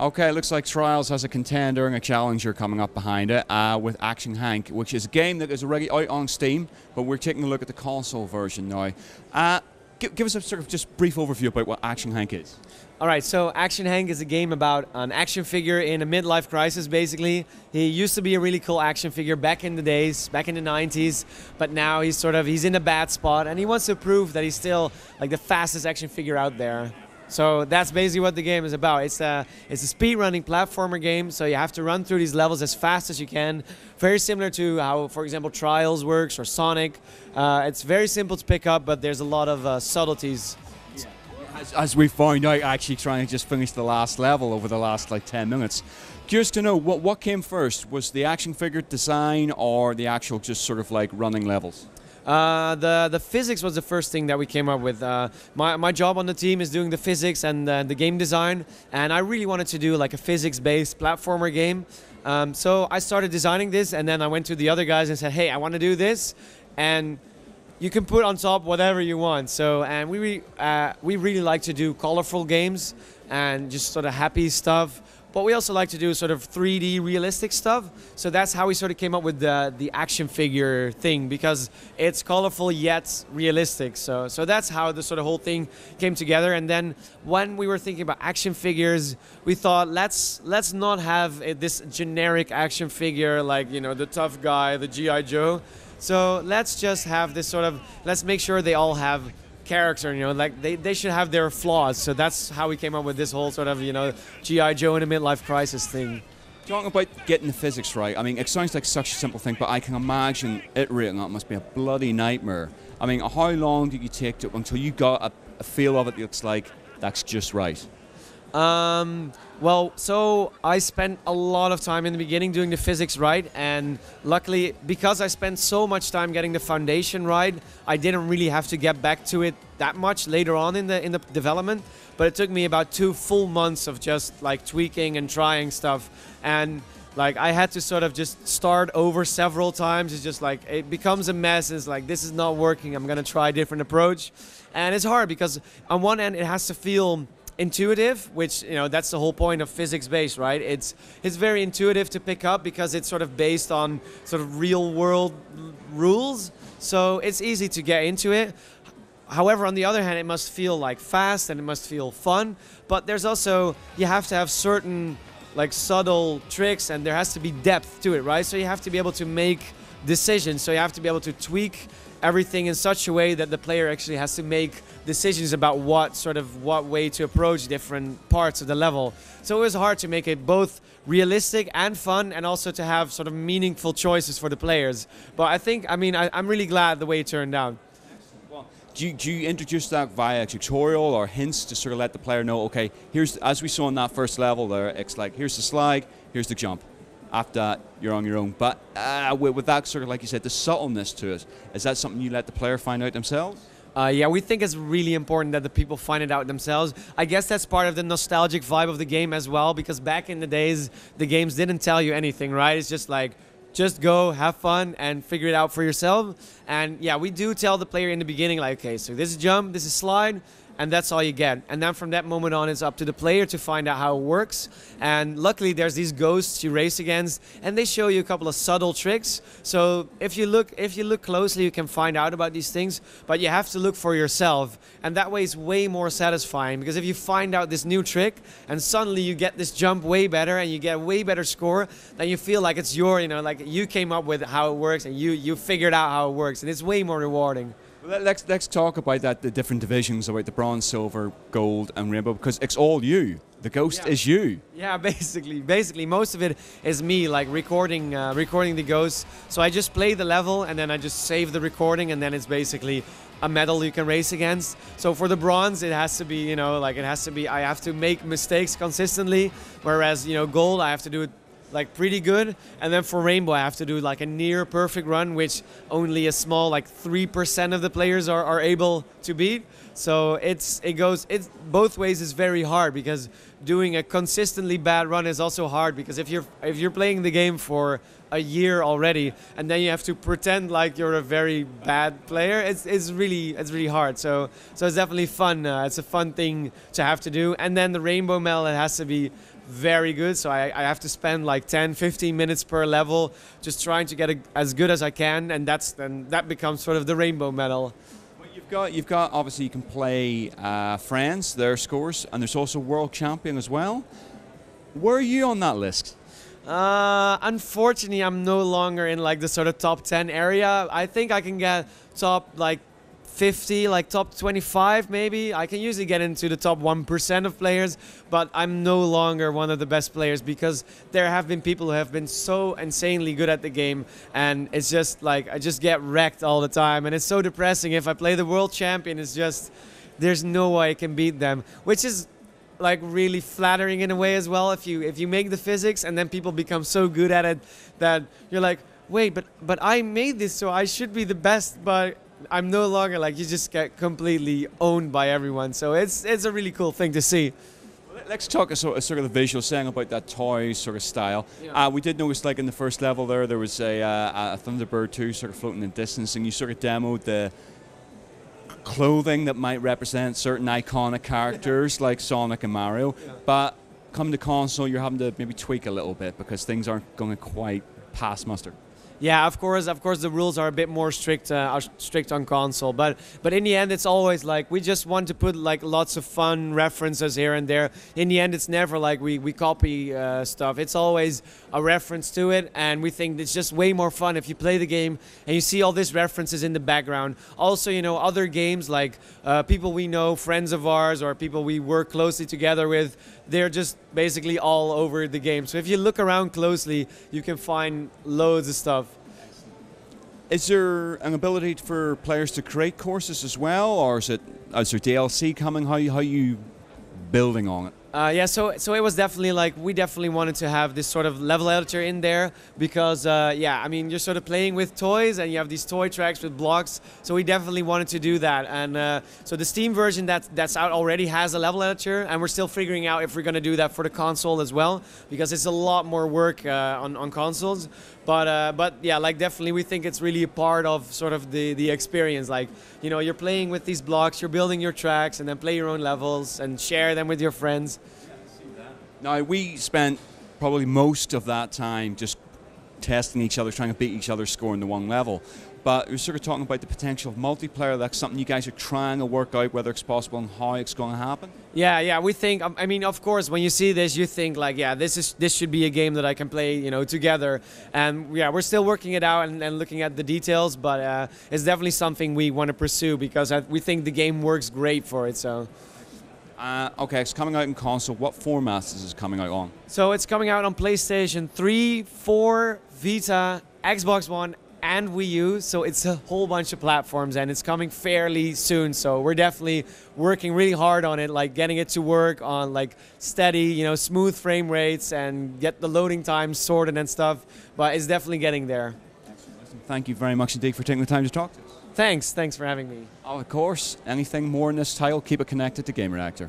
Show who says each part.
Speaker 1: Okay, looks like Trials has a contender and a challenger coming up behind it with Action Henk, which is a game that is already out on Steam, but we're taking a look at the console version now. Give us a sort of just brief overview about what Action Henk is.
Speaker 2: All right, so Action Henk is a game about an action figure in a midlife crisis, basically. He used to be a really cool action figure back in the days, back in the 90s, but now he's in a bad spot, and he wants to prove that he's still like the fastest action figure out there. So that's basically what the game is about. It's a speedrunning platformer game, so you have to run through these levels as fast as you can. Very similar to how, for example, Trials works or Sonic. It's very simple to pick up, but there's a lot of subtleties.
Speaker 1: As we found out, actually trying to just finish the last level over the last like 10 minutes. Curious to know, what came first? Was the action figure design or the actual just sort of like running levels?
Speaker 2: The physics was the first thing that we came up with. My job on the team is doing the physics and the game design, and I really wanted to do like a physics-based platformer game. So I started designing this, and then I went to the other guys and said, hey, I want to do this, and you can put on top whatever you want. So, and we really like to do colorful games and just sort of happy stuff. But we also like to do sort of 3D realistic stuff. So that's how we sort of came up with the action figure thing, because it's colorful yet realistic. So that's how the sort of whole thing came together. And then when we were thinking about action figures, we thought let's not have this generic action figure like, you know, the tough guy, the G.I. Joe. So let's just have this sort of, let's make sure they all have character, you know, like they should have their flaws. So that's how we came up with this whole sort of, you know, G.I. Joe in a midlife crisis thing.
Speaker 1: Talking about getting the physics right, I mean, it sounds like such a simple thing, but I can imagine iterating on it must be a bloody nightmare. I mean, how long did you take until you got a feel of it that looks like that's just right?
Speaker 2: Well, so I spent a lot of time in the beginning doing the physics right, and luckily, because I spent so much time getting the foundation right, I didn't really have to get back to it that much later on in the development. But it took me about 2 full months of just like tweaking and trying stuff, and like I had to sort of just start over several times. It's just like it becomes a mess. It's like, this is not working. I'm gonna try a different approach, and it's hard because on one end it has to feel intuitive, which, you know, that's the whole point of physics-based, right? It's very intuitive to pick up because it's sort of based on sort of real-world rules, so it's easy to get into it. However, on the other hand, it must feel like fast and it must feel fun, but there's also, you have to have certain like subtle tricks and there has to be depth to it, right? So you have to be able to make decisions, so you have to be able to tweak everything in such a way that the player actually has to make decisions about what way to approach different parts of the level. So it was hard to make it both realistic and fun, and also to have sort of meaningful choices for the players. But I think, I mean, I'm really glad the way it turned out.
Speaker 1: Well, do you introduce that via a tutorial or hints to sort of let the player know, okay, here's, as we saw in that first level there, it's like, here's the slide, here's the jump. After that, you're on your own. But with that sort of, like you said, the subtleness to it, is that something you let the player find out themselves?
Speaker 2: Yeah, we think it's really important that the people find it out themselves. I guess that's part of the nostalgic vibe of the game as well, because back in the days, the games didn't tell you anything, right? It's just like, just go, have fun, and figure it out for yourself. And yeah, we do tell the player in the beginning, like, okay, so this is jump, this is slide, and that's all you get. And then from that moment on, it's up to the player to find out how it works. And luckily, there's these ghosts you race against, and they show you a couple of subtle tricks. So if you look closely, you can find out about these things, but you have to look for yourself. And that way, it's way more satisfying, because if you find out this new trick, and suddenly you get this jump way better, and you get a way better score, then you feel like it's your, you know, like you came up with how it works, and you figured out how it works, and it's way more rewarding.
Speaker 1: Well, let's talk about that, the different divisions, about the bronze, silver, gold, and rainbow, because it's all you. The ghost is you. Yeah,
Speaker 2: basically, most of it is me, like recording the ghosts. So I just play the level, and then I just save the recording, and then it's basically a medal you can race against. So for the bronze, it has to be, you know, like I have to make mistakes consistently, whereas, you know, gold, I have to do it like pretty good, and then for Rainbow I have to do like a near perfect run, which only a small like 3% of the players are able to beat. So it's both ways is very hard, because doing a consistently bad run is also hard, because if you're playing the game for a year already and then you have to pretend like you're a very bad player, it's really hard. So it's definitely fun. It's a fun thing to have to do. And then the Rainbow medal, it has to be very good, so I have to spend like 10-15 minutes per level just trying to get as good as I can, and that becomes sort of the Rainbow medal.
Speaker 1: You've got obviously you can play friends, their scores, and there's also world champion as well. Where are you on that list?
Speaker 2: Unfortunately, I'm no longer in like the sort of top 10 area. I think I can get top like 50, like top 25 maybe. I can usually get into the top 1% of players, but I'm no longer one of the best players, because there have been people who have been so insanely good at the game, and it's just like I just get wrecked all the time, and it's so depressing. If I play the world champion, it's just there's no way I can beat them, which is like really flattering in a way as well. If you make the physics and then people become so good at it that you're like, wait, but I made this, so I should be the best, but I'm no longer, like, you just get completely owned by everyone. So it's a really cool thing to see.
Speaker 1: Let's talk a sort of the visual, saying about that toy sort of style. Yeah. We did notice, like in the first level there was a Thunderbird 2 sort of floating in the distance, and you sort of demoed the clothing that might represent certain iconic characters like Sonic and Mario. Yeah. But come to console, you're having to maybe tweak a little bit because things aren't going to quite pass muster.
Speaker 2: Yeah, of course, the rules are a bit more strict on console, but in the end, it's always like we just want to put like lots of fun references here and there. In the end, it's never like we copy stuff. It's always a reference to it, and we think it's just way more fun if you play the game and you see all these references in the background. Also, you know, other games like people we know, friends of ours, or people we work closely together with, they're just basically all over the game. So if you look around closely, you can find loads of stuff.
Speaker 1: Is there an ability for players to create courses as well, or is there DLC coming? How you building on it?
Speaker 2: Yeah, so it was definitely like, we definitely wanted to have this sort of level editor in there, because yeah, I mean, you're sort of playing with toys and you have these toy tracks with blocks, so we definitely wanted to do that. And so the Steam version that's out already has a level editor, and we're still figuring out if we're going to do that for the console as well, because it's a lot more work on consoles. But yeah, like definitely we think it's really a part of sort of the experience. Like, you know, you're playing with these blocks, you're building your tracks, and then play your own levels and share them with your friends.
Speaker 1: Now, we spent probably most of that time just testing each other, trying to beat each other's score in the one level. But we're sort of talking about the potential of multiplayer. That's something you guys are trying to work out, whether it's possible and how it's going to happen.
Speaker 2: Yeah, we think. I mean, of course, when you see this, you think like, yeah, this should be a game that I can play, you know, together. And yeah, we're still working it out and looking at the details. But it's definitely something we want to pursue, because we think the game works great for it. So.
Speaker 1: Okay, it's coming out in console. What formats is it coming out on?
Speaker 2: So it's coming out on PlayStation 3, 4, Vita, Xbox One, and Wii U. So it's a whole bunch of platforms, and it's coming fairly soon. So we're definitely working really hard on it, like getting it to work on like steady, you know, smooth frame rates and get the loading times sorted and stuff. But it's definitely getting there.
Speaker 1: Excellent. Thank you very much indeed for taking the time to talk to us.
Speaker 2: Thanks for having me.
Speaker 1: Oh, of course. Anything more in this title, keep it connected to Gamereactor.